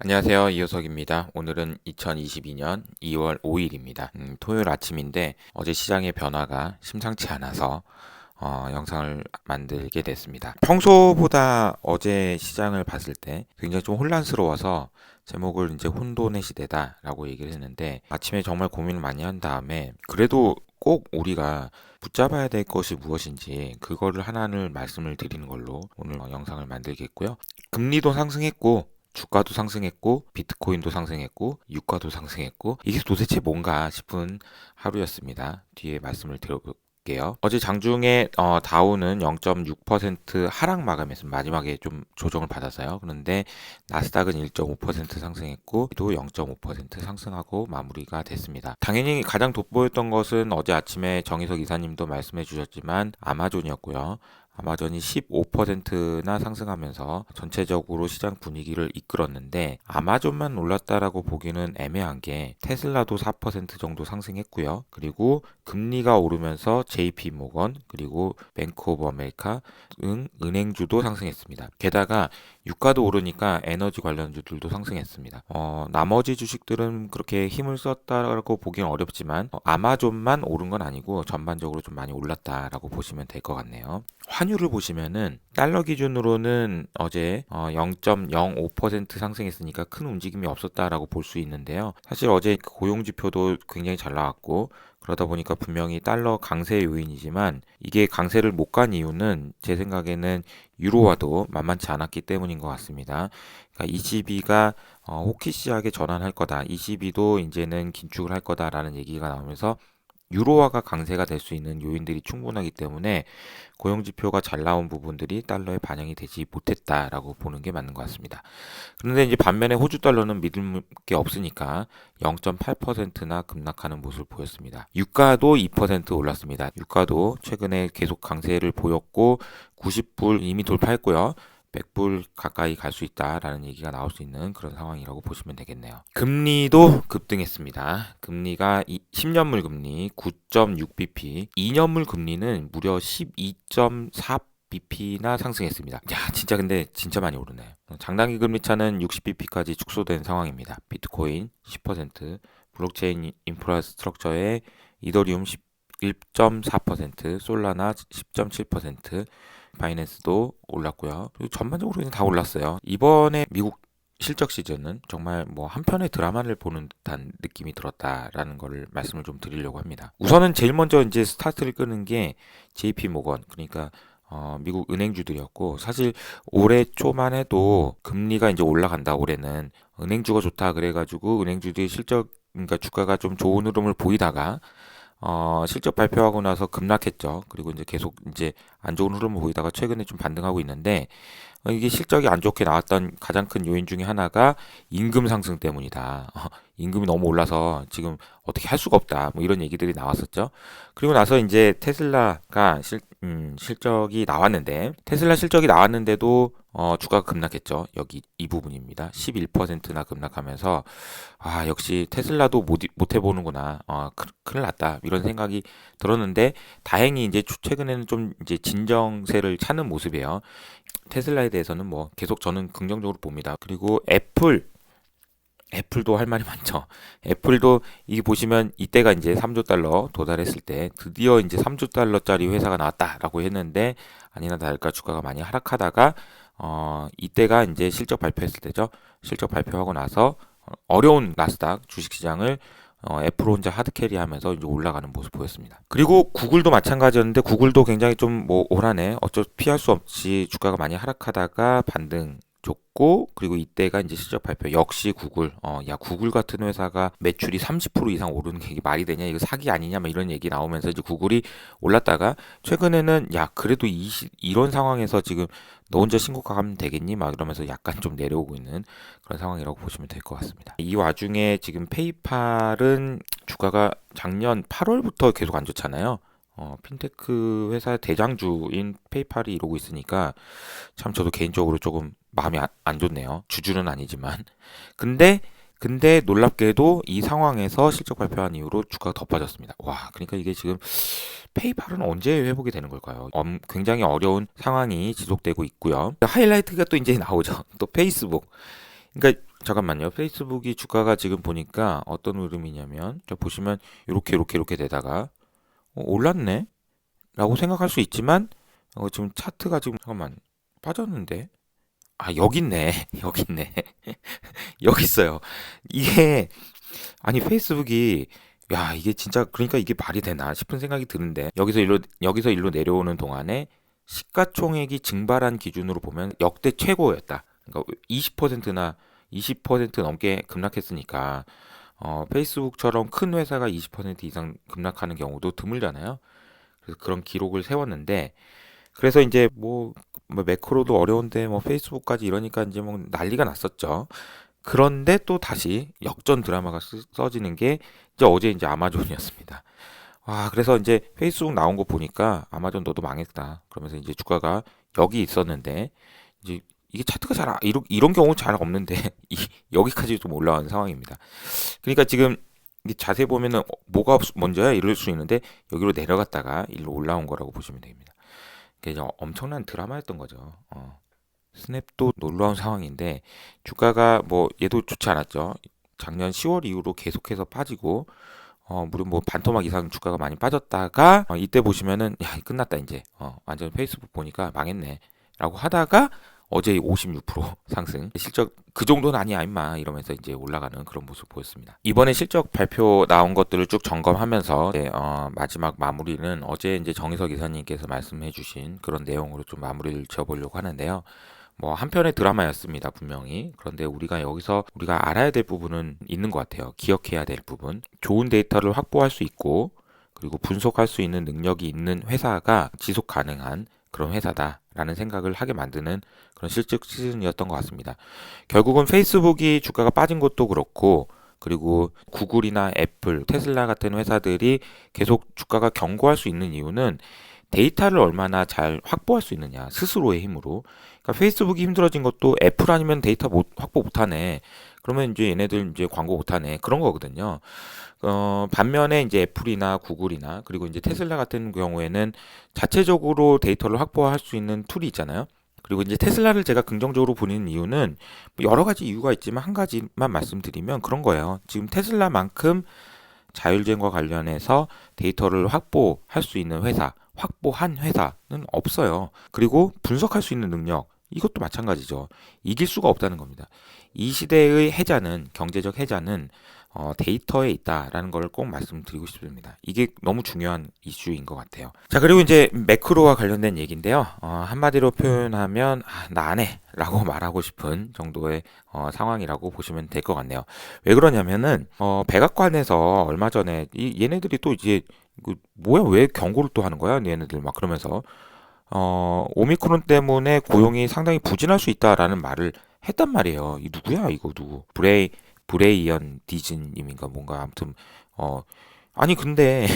안녕하세요. 이효석입니다. 오늘은 2022년 2월 5일입니다. 토요일 아침인데 어제 시장의 변화가 심상치 않아서 영상을 만들게 됐습니다. 평소보다 어제 시장을 봤을 때 굉장히 좀 혼란스러워서 제목을 이제 혼돈의 시대다라고 얘기를 했는데 아침에 정말 고민을 많이 한 다음에 그래도 꼭 우리가 붙잡아야 될 것이 무엇인지 그거를 하나를 말씀을 드리는 걸로 오늘 영상을 만들겠고요. 금리도 상승했고 주가도 상승했고 비트코인도 상승했고 유가도 상승했고 이게 도대체 뭔가 싶은 하루였습니다. 뒤에 말씀을 드려볼게요. 어제 장중에 다우는 0.6% 하락 마감했습니다. 마지막에 좀 조정을 받았어요. 그런데 나스닥은 1.5% 상승했고 또 0.5% 상승하고 마무리가 됐습니다. 당연히 가장 돋보였던 것은 어제 아침에 정희석 이사님도 말씀해 주셨지만 아마존이었고요. 아마존이 15%나 상승하면서 전체적으로 시장 분위기를 이끌었는데 아마존만 올랐다라고 보기는 애매한 게 테슬라도 4% 정도 상승했고요. 그리고 금리가 오르면서 JP 모건 그리고 뱅크 오브 아메리카 등 은행주도 상승했습니다. 게다가 유가도 오르니까 에너지 관련주들도 상승했습니다. 나머지 주식들은 그렇게 힘을 썼다라고 보기는 어렵지만 아마존만 오른 건 아니고 전반적으로 좀 많이 올랐다라고 보시면 될 것 같네요. 환율을 보시면은 달러 기준으로는 어제 0.05% 상승했으니까 큰 움직임이 없었다라고 볼 수 있는데요. 사실 어제 고용 지표도 굉장히 잘 나왔고 그러다 보니까 분명히 달러 강세 요인이지만 이게 강세를 못 간 이유는 제 생각에는 유로화도 만만치 않았기 때문인 것 같습니다. 그러니까 ECB가 호키시하게 전환할 거다. ECB도 이제는 긴축을 할 거다라는 얘기가 나오면서 유로화가 강세가 될 수 있는 요인들이 충분하기 때문에 고용지표가 잘 나온 부분들이 달러에 반영이 되지 못했다라고 보는 게 맞는 것 같습니다. 그런데 이제 반면에 호주 달러는 믿을 게 없으니까 0.8%나 급락하는 모습을 보였습니다. 유가도 2% 올랐습니다. 유가도 최근에 계속 강세를 보였고 90불 이미 돌파했고요. 100불 가까이 갈 수 있다라는 얘기가 나올 수 있는 그런 상황이라고 보시면 되겠네요. 금리도 급등했습니다. 금리가 10년물 금리 9.6bp, 2년물 금리는 무려 12.4bp나 상승했습니다. 야, 진짜 근데 진짜 많이 오르네요. 장단기 금리 차는 60bp까지 축소된 상황입니다. 비트코인 10%, 블록체인 인프라스트럭처의 이더리움 1.4%, 솔라나 10.7%, 바이낸스도 올랐고요. 그리고 전반적으로 그냥 다 올랐어요. 이번에 미국 실적 시즌은 정말 뭐 한편의 드라마를 보는 듯한 느낌이 들었다라는 걸 말씀을 좀 드리려고 합니다. 우선은 제일 먼저 이제 스타트를 끄는 게 JP 모건 그러니까 미국 은행주들이었고 사실 올해 초만 해도 금리가 이제 올라간다 올해는 은행주가 좋다 그래가지고 은행주들이 실적 그러니까 주가가 좀 좋은 흐름을 보이다가 실적 발표하고 나서 급락했죠. 그리고 이제 계속 이제 안 좋은 흐름을 보이다가 최근에 좀 반등하고 있는데 이게 실적이 안 좋게 나왔던 가장 큰 요인 중에 하나가 임금 상승 때문이다. 임금이 너무 올라서 지금 어떻게 할 수가 없다. 뭐 이런 얘기들이 나왔었죠. 그리고 나서 이제 테슬라가 실적이 나왔는데 테슬라 실적이 나왔는데도 주가가 급락했죠. 여기 이 부분입니다. 11%나 급락하면서 역시 테슬라도 못 해보는구나. 큰일 났다. 이런 생각이 들었는데 다행히 이제 최근에는 좀 이제 진정세를 찾는 모습이에요. 테슬라에 대해서는 뭐 계속 저는 긍정적으로 봅니다. 그리고 애플도 할 말이 많죠. 애플도 이게 보시면 이때가 이제 3조 달러 도달했을 때 드디어 이제 3조 달러짜리 회사가 나왔다라고 했는데 아니나 다를까 주가가 많이 하락하다가 이때가 이제 실적 발표했을 때죠. 실적 발표하고 나서 어려운 나스닥 주식시장을 애플 혼자 하드캐리하면서 이제 올라가는 모습 보였습니다. 그리고 구글도 마찬가지였는데 구글도 굉장히 좀 뭐 올 한해 어쩔 피할 수 없이 주가가 많이 하락하다가 반등 줬고 그리고 이때가 이제 실적 발표 역시 구글 야 구글 같은 회사가 매출이 30% 이상 오르는 게 이게 말이 되냐 이거 사기 아니냐 막 이런 얘기 나오면서 이제 구글이 올랐다가 최근에는 야 그래도 이런 상황에서 지금 너 혼자 신고가면 되겠니 막 이러면서 약간 좀 내려오고 있는 그런 상황이라고 보시면 될 것 같습니다. 이 와중에 지금 페이팔은 주가가 작년 8월부터 계속 안 좋잖아요. 핀테크 회사 대장주인 페이팔이 이러고 있으니까 참 저도 개인적으로 조금 마음이 안 좋네요. 주주는 아니지만. 근데 놀랍게도 이 상황에서 실적 발표한 이후로 주가가 더 빠졌습니다. 와, 그러니까 이게 지금 페이팔은 언제 회복이 되는 걸까요? 굉장히 어려운 상황이 지속되고 있고요. 하이라이트가 또 이제 나오죠. 또 페이스북. 그러니까 잠깐만요. 페이스북이 주가가 지금 보니까 어떤 흐름이냐면 저 보시면 이렇게 되다가 올랐네 라고 생각할 수 있지만 지금 차트가 지금 잠깐만 빠졌는데 여기 있네. 여기 있네. 여기 있어요. 이게 아니 페이스북이 야 이게 진짜 그러니까 이게 말이 되나 싶은 생각이 드는데 여기서 일로 내려오는 동안에 시가총액이 증발한 기준으로 보면 역대 최고였다. 그러니까 20%나 20% 넘게 급락했으니까 페이스북처럼 큰 회사가 20% 이상 급락하는 경우도 드물잖아요. 그래서 그런 기록을 세웠는데 그래서 이제 뭐 매크로도 어려운데 뭐 페이스북까지 이러니까 이제 뭐 난리가 났었죠. 그런데 또 다시 역전 드라마가 써지는 게 이제 아마존이었습니다. 그래서 이제 페이스북 나온 거 보니까 아마존 너도 망했다. 그러면서 이제 주가가 여기 있었는데 이제 이게 차트가 이런 경우 잘 없는데 여기까지 좀 올라온 상황입니다. 그러니까 지금 이게 자세히 보면은 뭐가 먼저야 이럴 수 있는데 여기로 내려갔다가 일로 올라온 거라고 보시면 됩니다. 이게 엄청난 드라마였던 거죠. 스냅도 놀라운 상황인데 주가가 뭐 얘도 좋지 않았죠. 작년 10월 이후로 계속해서 빠지고 무려 뭐 반토막 이상 주가가 많이 빠졌다가 이때 보시면은 야 끝났다 이제 완전 페이스북 보니까 망했네 라고 하다가 어제 56% 상승 실적 그 정도는 아니야 임마 이러면서 이제 올라가는 그런 모습 보였습니다. 이번에 실적 발표 나온 것들을 쭉 점검하면서 마지막 마무리는 어제 이제 정희석 이사님께서 말씀해 주신 그런 내용으로 좀 마무리를 지어보려고 하는데요. 뭐 한편의 드라마였습니다 분명히. 그런데 우리가 알아야 될 부분은 있는 것 같아요. 기억해야 될 부분. 좋은 데이터를 확보할 수 있고 그리고 분석할 수 있는 능력이 있는 회사가 지속 가능한 그런 회사다라는 생각을 하게 만드는 그런 실적 시즌이었던 것 같습니다. 결국은 페이스북이 주가가 빠진 것도 그렇고 그리고 구글이나 애플, 테슬라 같은 회사들이 계속 주가가 견고할 수 있는 이유는 데이터를 얼마나 잘 확보할 수 있느냐 스스로의 힘으로. 그러니까 페이스북이 힘들어진 것도 애플 아니면 데이터 확보 못하네. 그러면 이제 얘네들 이제 광고 못하네 그런 거거든요. 반면에 이제 애플이나 구글이나 그리고 이제 테슬라 같은 경우에는 자체적으로 데이터를 확보할 수 있는 툴이 있잖아요. 그리고 이제 테슬라를 제가 긍정적으로 보는 이유는 뭐 여러 가지 이유가 있지만 한 가지만 말씀드리면 그런 거예요. 지금 테슬라만큼 자율주행과 관련해서 데이터를 확보할 수 있는 확보한 회사는 없어요. 그리고 분석할 수 있는 능력, 이것도 마찬가지죠. 이길 수가 없다는 겁니다. 이 시대의 경제적 해자는 데이터에 있다라는 걸 꼭 말씀드리고 싶습니다. 이게 너무 중요한 이슈인 것 같아요. 자, 그리고 이제 매크로와 관련된 얘기인데요. 한마디로 표현하면 나 안 해 라고 말하고 싶은 정도의 상황이라고 보시면 될 것 같네요. 왜 그러냐면은 백악관에서 얼마 전에 얘네들이 또 이제 뭐야 왜 경고를 또 하는 거야 얘네들 막 그러면서 오미크론 때문에 고용이 상당히 부진할 수 있다라는 말을 했단 말이에요. 이 누구야 이거 누구? 브레이언 디즈님인가 뭔가 아무튼 아니 근데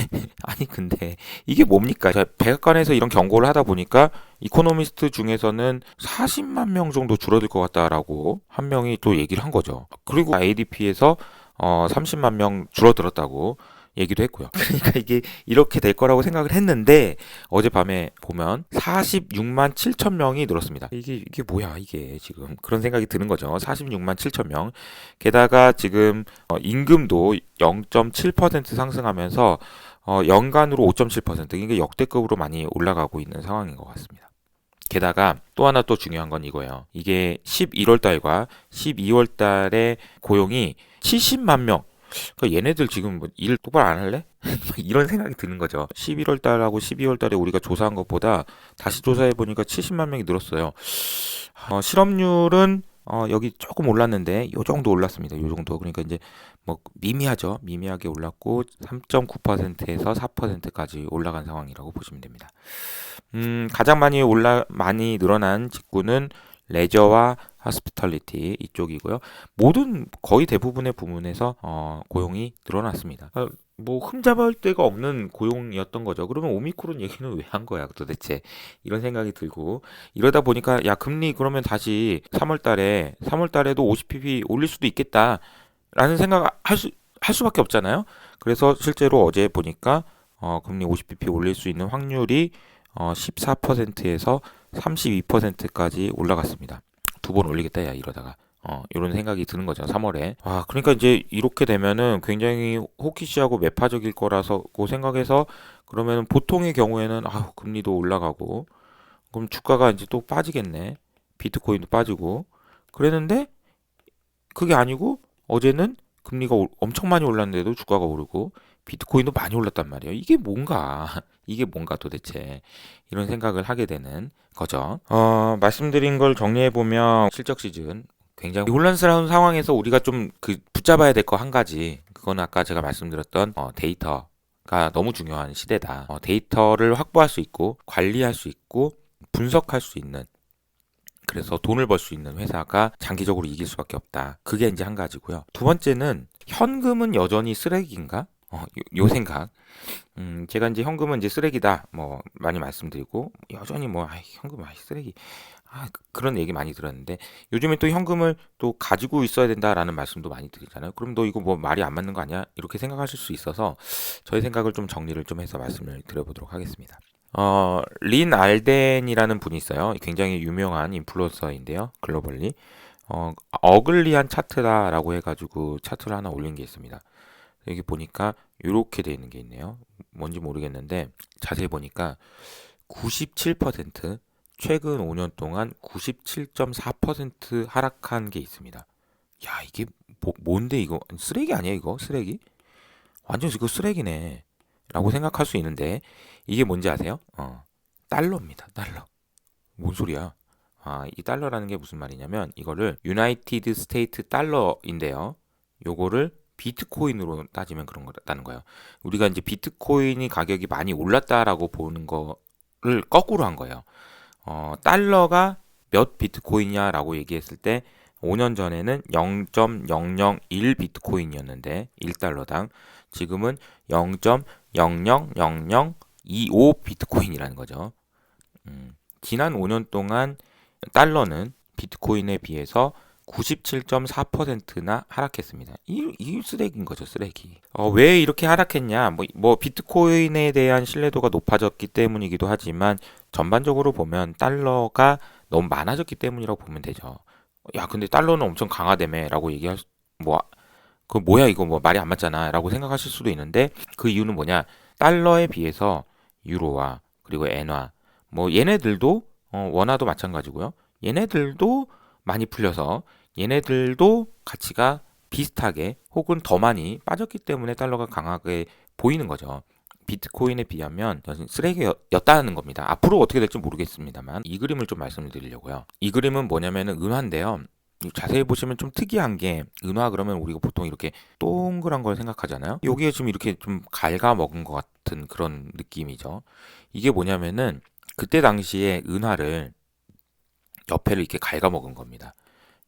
아니 근데 이게 뭡니까? 백악관에서 이런 경고를 하다 보니까 이코노미스트 중에서는 40만 명 정도 줄어들 것 같다라고 한 명이 또 얘기를 한 거죠. 그리고 ADP에서 30만 명 줄어들었다고 얘기도 했고요. 그러니까 이게 이렇게 될 거라고 생각을 했는데 어젯밤에 보면 46만 7천 명이 늘었습니다. 이게 뭐야 이게 지금 그런 생각이 드는 거죠. 46만 7천 명. 게다가 지금 임금도 0.7% 상승하면서 연간으로 5.7% 이게 역대급으로 많이 올라가고 있는 상황인 것 같습니다. 게다가 또 하나 또 중요한 건 이거예요. 이게 11월 달과 12월 달에 고용이 70만 명. 그러니까 얘네들 지금 뭐 일 똑바로 안 할래? 이런 생각이 드는 거죠. 11월 달하고 12월 달에 우리가 조사한 것보다 다시 조사해 보니까 70만 명이 늘었어요. 실업률은 여기 조금 올랐는데 요 정도 올랐습니다. 요 정도. 그러니까 이제 뭐 미미하죠. 미미하게 올랐고 3.9%에서 4%까지 올라간 상황이라고 보시면 됩니다. 가장 많이 늘어난 직군은 레저와 하스피털리티 이쪽이고요. 거의 대부분의 부문에서 고용이 늘어났습니다. 뭐 흠잡을 데가 없는 고용이었던 거죠. 그러면 오미크론 얘기는 왜 한 거야 도대체 이런 생각이 들고 이러다 보니까 야 금리 그러면 다시 3월 달에도 50pp 올릴 수도 있겠다라는 생각 할 수밖에 없잖아요. 그래서 실제로 어제 보니까 금리 50pp 올릴 수 있는 확률이 14%에서 32%까지 올라갔습니다. 두 번 올리겠다 야 이러다가 이런 생각이 드는 거죠. 3월에. 그러니까 이제 이렇게 되면은 굉장히 호키시하고 매파적일 거라고 생각해서 그러면은 보통의 경우에는 금리도 올라가고 그럼 주가가 이제 또 빠지겠네. 비트코인도 빠지고 그랬는데 그게 아니고 어제는 금리가 엄청 많이 올랐는데도 주가가 오르고 비트코인도 많이 올랐단 말이에요. 이게 뭔가 이게 뭔가 도대체 이런 생각을 하게 되는 거죠. 말씀드린 걸 정리해 보면 실적 시즌 굉장히 혼란스러운 상황에서 우리가 좀 붙잡아야 될 거 한 가지 그건 아까 제가 말씀드렸던 데이터가 너무 중요한 시대다. 데이터를 확보할 수 있고 관리할 수 있고 분석할 수 있는 그래서 돈을 벌 수 있는 회사가 장기적으로 이길 수밖에 없다. 그게 이제 한 가지고요. 두 번째는 현금은 여전히 쓰레기인가? 요 생각. 제가 이제 현금은 이제 쓰레기다. 뭐 많이 말씀드리고 여전히 현금 쓰레기. 그런 얘기 많이 들었는데 요즘에 또 현금을 또 가지고 있어야 된다라는 말씀도 많이 드리잖아요. 그럼 너 이거 뭐 말이 안 맞는 거 아니야? 이렇게 생각하실 수 있어서 저의 생각을 좀 정리를 좀 해서 말씀을 드려보도록 하겠습니다. 린 알덴이라는 분이 있어요. 굉장히 유명한 인플루언서인데요. 글로벌리. 어글리한 차트다라고 해가지고 차트를 하나 올린 게 있습니다. 여기 보니까 이렇게 돼 있는 게 있네요. 뭔지 모르겠는데 자세히 보니까 97% 최근 5년 동안 97.4% 하락한 게 있습니다. 야, 이게 뭔데 이거? 쓰레기 아니야 이거? 쓰레기? 완전 이거 쓰레기네. 라고 생각할 수 있는데 이게 뭔지 아세요? 달러입니다. 달러. 뭔 소리야? 이 달러라는 게 무슨 말이냐면 이거를 유나이티드 스테이트 달러인데요. 요거를 비트코인으로 따지면 그런 거다는 거예요. 우리가 이제 비트코인이 가격이 많이 올랐다라고 보는 거를 거꾸로 한 거예요. 달러가 몇 비트코인이냐라고 얘기했을 때 5년 전에는 0.001 비트코인이었는데 1달러당 지금은 0.000025 비트코인이라는 거죠. 지난 5년 동안 달러는 비트코인에 비해서 97.4%나 하락했습니다. 이 쓰레기인 거죠, 쓰레기. 왜 이렇게 하락했냐? 뭐 비트코인에 대한 신뢰도가 높아졌기 때문이기도 하지만 전반적으로 보면 달러가 너무 많아졌기 때문이라고 보면 되죠. 야, 근데 달러는 엄청 강하다며라고 그 뭐야 이거 뭐 말이 안 맞잖아라고 생각하실 수도 있는데 그 이유는 뭐냐? 달러에 비해서 유로화 그리고 엔화 뭐 얘네들도 원화도 마찬가지고요. 얘네들도 많이 풀려서 얘네들도 가치가 비슷하게 혹은 더 많이 빠졌기 때문에 달러가 강하게 보이는 거죠. 비트코인에 비하면 쓰레기였다는 겁니다. 앞으로 어떻게 될지 모르겠습니다만 이 그림을 좀 말씀을 드리려고요. 이 그림은 뭐냐면은 은화인데요. 자세히 보시면 좀 특이한 게 은화 그러면 우리가 보통 이렇게 동그란 걸 생각하잖아요. 여기에 지금 이렇게 좀 갉아먹은 것 같은 그런 느낌이죠. 이게 뭐냐면은 그때 당시에 은화를 옆에를 이렇게 갉아먹은 겁니다.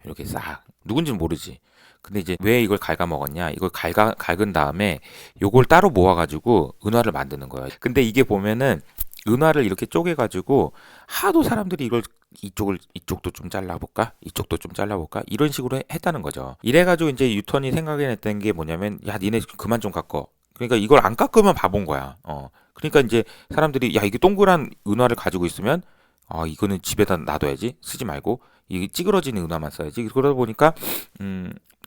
이렇게 싹 누군지는 모르지. 근데 이제 왜 이걸 갉아먹었냐? 이걸 갉은 다음에 요걸 따로 모아가지고 은화를 만드는 거예요. 근데 이게 보면은 은화를 이렇게 쪼개가지고 하도 사람들이 이걸 이쪽도 좀 잘라볼까? 이쪽도 좀 잘라볼까? 이런 식으로 했다는 거죠. 이래가지고 이제 유턴이 생각해냈던 게 뭐냐면 야 니네 그만 좀 깎어. 그러니까 이걸 안 깎으면 바본 거야. 그러니까 이제 사람들이 야 이게 동그란 은화를 가지고 있으면 이거는 집에다 놔둬야지 쓰지 말고 이 찌그러지는 은화만 써야지. 그러다 보니까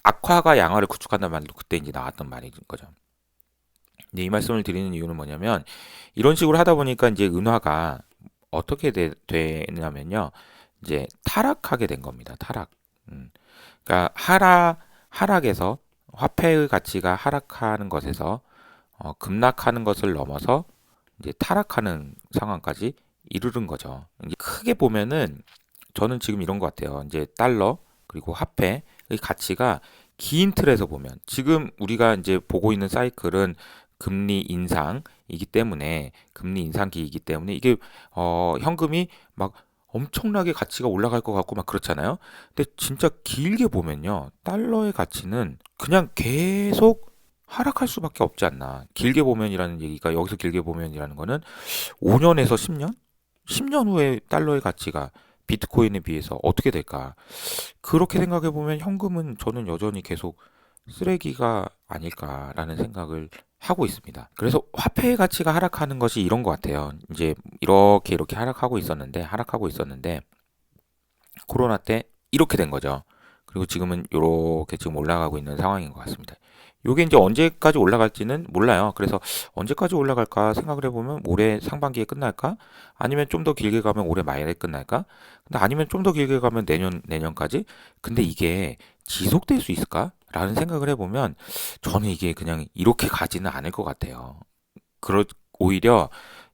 악화가 양화를 구축한다는 말도 그때 이제 나왔던 말인 거죠. 이 말씀을 드리는 이유는 뭐냐면 이런 식으로 하다 보니까 이제 은화가 어떻게 되냐면요. 이제 타락하게 된 겁니다. 타락. 그러니까 하락에서 화폐의 가치가 하락하는 것에서 급락하는 것을 넘어서 이제 타락하는 상황까지 이르는 거죠. 이제 크게 보면은 저는 지금 이런 것 같아요. 이제 달러 그리고 화폐의 가치가 긴 틀에서 보면 지금 우리가 이제 보고 있는 사이클은 금리 인상이기 때문에 금리 인상기이기 때문에 이게 현금이 막 엄청나게 가치가 올라갈 것 같고 막 그렇잖아요. 근데 진짜 길게 보면요. 달러의 가치는 그냥 계속 하락할 수밖에 없지 않나. 길게 보면이라는 얘기가 여기서 길게 보면이라는 거는 5년에서 10년? 10년 후에 달러의 가치가 비트코인에 비해서 어떻게 될까? 그렇게 생각해 보면 현금은 저는 여전히 계속 쓰레기가 아닐까라는 생각을 하고 있습니다. 그래서 화폐의 가치가 하락하는 것이 이런 것 같아요. 이제 이렇게 하락하고 있었는데 코로나 때 이렇게 된 거죠. 그리고 지금은 요렇게 지금 올라가고 있는 상황인 것 같습니다. 요게 이제 언제까지 올라갈지는 몰라요. 그래서 언제까지 올라갈까 생각을 해보면 올해 상반기에 끝날까? 아니면 좀 더 길게 가면 올해 말에 끝날까? 근데 아니면 좀 더 길게 가면 내년까지? 근데 이게 지속될 수 있을까? 라는 생각을 해보면 저는 이게 그냥 이렇게 가지는 않을 것 같아요. 오히려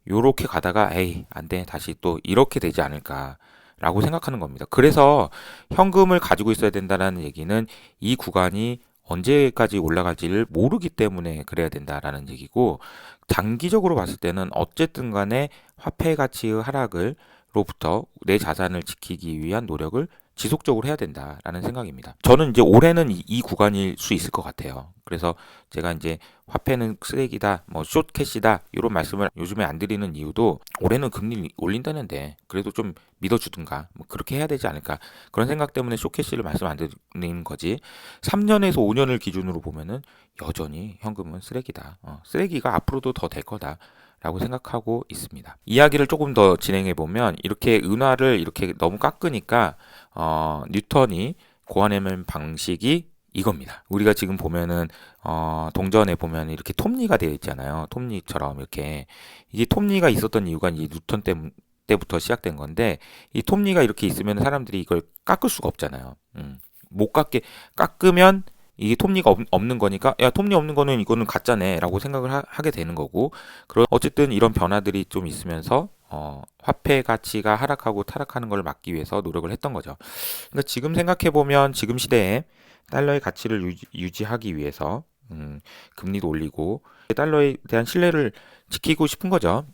요렇게 가다가 에이 안 돼 다시 또 이렇게 되지 않을까라고 생각하는 겁니다. 그래서 현금을 가지고 있어야 된다는 얘기는 이 구간이 언제까지 올라갈지를 모르기 때문에 그래야 된다라는 얘기고, 장기적으로 봤을 때는 어쨌든 간에 화폐 가치의 하락을 로부터 내 자산을 지키기 위한 노력을 지속적으로 해야 된다라는 생각입니다. 저는 이제 올해는 이 구간일 수 있을 것 같아요. 그래서 제가 이제 화폐는 쓰레기다, 뭐 숏캐시다 이런 말씀을 요즘에 안 드리는 이유도 올해는 금리 올린다는데 그래도 좀 믿어주든가 뭐 그렇게 해야 되지 않을까 그런 생각 때문에 숏캐시를 말씀 안 드리는 거지. 3년에서 5년을 기준으로 보면은 여전히 현금은 쓰레기다. 쓰레기가 앞으로도 더 될 거다. 라고 생각하고 있습니다. 이야기를 조금 더 진행해 보면 이렇게 은화를 이렇게 너무 깎으니까 뉴턴이 고안해낸 방식이 이겁니다. 우리가 지금 보면은 동전에 보면 이렇게 톱니가 되어 있잖아요. 톱니처럼 이렇게 이게 톱니가 있었던 이유가 이 뉴턴 때부터 시작된 건데 이 톱니가 이렇게 있으면 사람들이 이걸 깎을 수가 없잖아요. 못 깎게 깎으면 이게 톱니가 없는 거니까 야 톱니 없는 거는 이거는 가짜네라고 생각을 하게 되는 거고, 그런 어쨌든 이런 변화들이 좀 있으면서 화폐 가치가 하락하고 타락하는 걸 막기 위해서 노력을 했던 거죠. 그러니까 지금 생각해 보면 지금 시대에 달러의 가치를 유지하기 위해서 금리도 올리고 달러에 대한 신뢰를 지키고 싶은 거죠.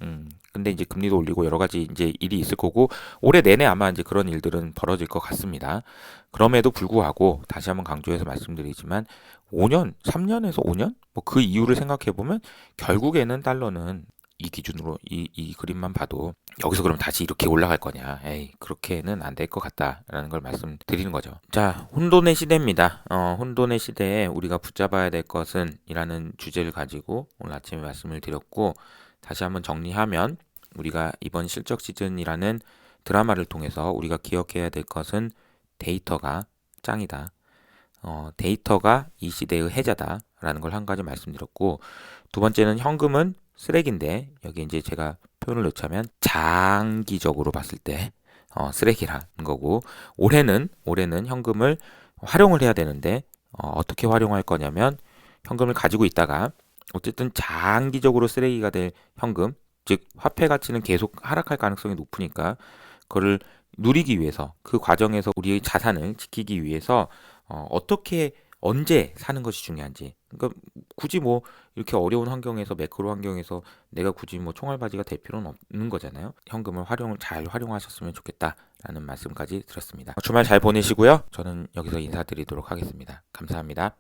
근데 이제 금리도 올리고 여러 가지 이제 일이 있을 거고 올해 내내 아마 이제 그런 일들은 벌어질 것 같습니다. 그럼에도 불구하고 다시 한번 강조해서 말씀드리지만 5년, 3년에서 5년 뭐 그 이유를 생각해 보면 결국에는 달러는 이 기준으로 이 그림만 봐도 여기서 그럼 다시 이렇게 올라갈 거냐? 에이, 그렇게는 안 될 것 같다라는 걸 말씀드리는 거죠. 자, 혼돈의 시대입니다. 혼돈의 시대에 우리가 붙잡아야 될 것은 이라는 주제를 가지고 오늘 아침에 말씀을 드렸고, 다시 한번 정리하면 우리가 이번 실적 시즌이라는 드라마를 통해서 우리가 기억해야 될 것은 데이터가 짱이다. 데이터가 이 시대의 해자다라는 걸 한 가지 말씀드렸고, 두 번째는 현금은 쓰레기인데 여기 이제 제가 표현을 넣자면 장기적으로 봤을 때 쓰레기라는 거고, 올해는 현금을 활용을 해야 되는데 어떻게 활용할 거냐면 현금을 가지고 있다가 어쨌든 장기적으로 쓰레기가 될 현금, 즉 화폐 가치는 계속 하락할 가능성이 높으니까 그거를 누리기 위해서 그 과정에서 우리의 자산을 지키기 위해서 어떻게 언제 사는 것이 중요한지. 그러니까 굳이 뭐 이렇게 어려운 환경에서 매크로 환경에서 내가 굳이 뭐 총알바지가 될 필요는 없는 거잖아요. 현금을 잘 활용하셨으면 좋겠다라는 말씀까지 드렸습니다. 주말 잘 보내시고요. 저는 여기서 인사드리도록 하겠습니다. 감사합니다.